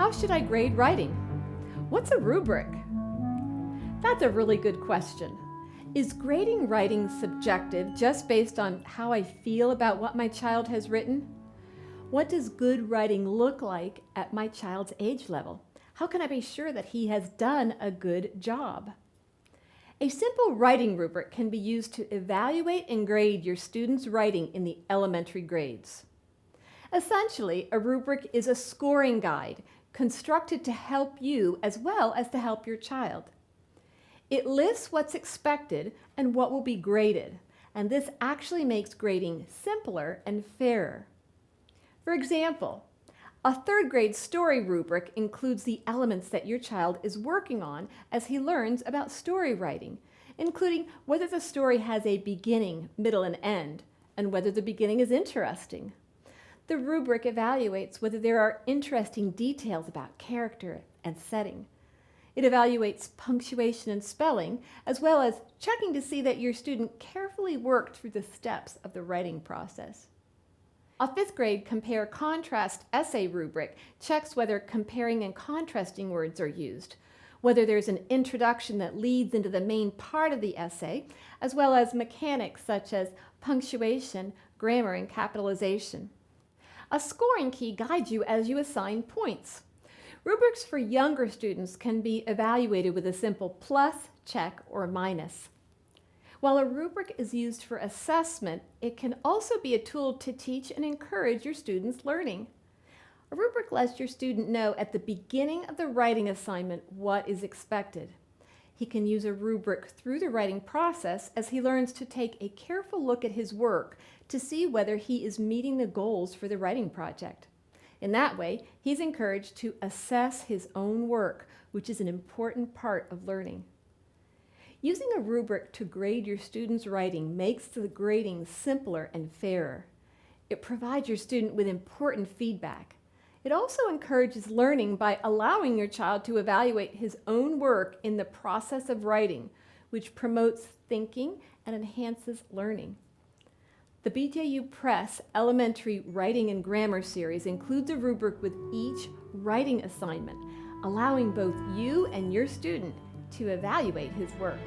How should I grade writing? What's a rubric? That's a really good question. Is grading writing subjective just based on how I feel about what my child has written? What does good writing look like at my child's age level? How can I be sure that he has done a good job? A simple writing rubric can be used to evaluate and grade your students' writing in the elementary grades. Essentially, a rubric is a scoring guide constructed to help you as well as to help your child. It lists what's expected and what will be graded, and this actually makes grading simpler and fairer. For example, a third grade story rubric includes the elements that your child is working on as he learns about story writing, including whether the story has a beginning, middle, and end, and whether the beginning is interesting. The rubric evaluates whether there are interesting details about character and setting. It evaluates punctuation and spelling, as well as checking to see that your student carefully worked through the steps of the writing process. A fifth grade compare-contrast essay rubric checks whether comparing and contrasting words are used, whether there's an introduction that leads into the main part of the essay, as well as mechanics such as punctuation, grammar, and capitalization. A scoring key guides you as you assign points. Rubrics for younger students can be evaluated with a simple plus, check, or minus. While a rubric is used for assessment, it can also be a tool to teach and encourage your students' learning. A rubric lets your student know at the beginning of the writing assignment what is expected. He can use a rubric through the writing process as he learns to take a careful look at his work to see whether he is meeting the goals for the writing project. In that way, he's encouraged to assess his own work, which is an important part of learning. Using a rubric to grade your students' writing makes the grading simpler and fairer. It provides your student with important feedback. It also encourages learning by allowing your child to evaluate his own work in the process of writing, which promotes thinking and enhances learning. The BJU Press Elementary Writing and Grammar series includes a rubric with each writing assignment, allowing both you and your student to evaluate his work.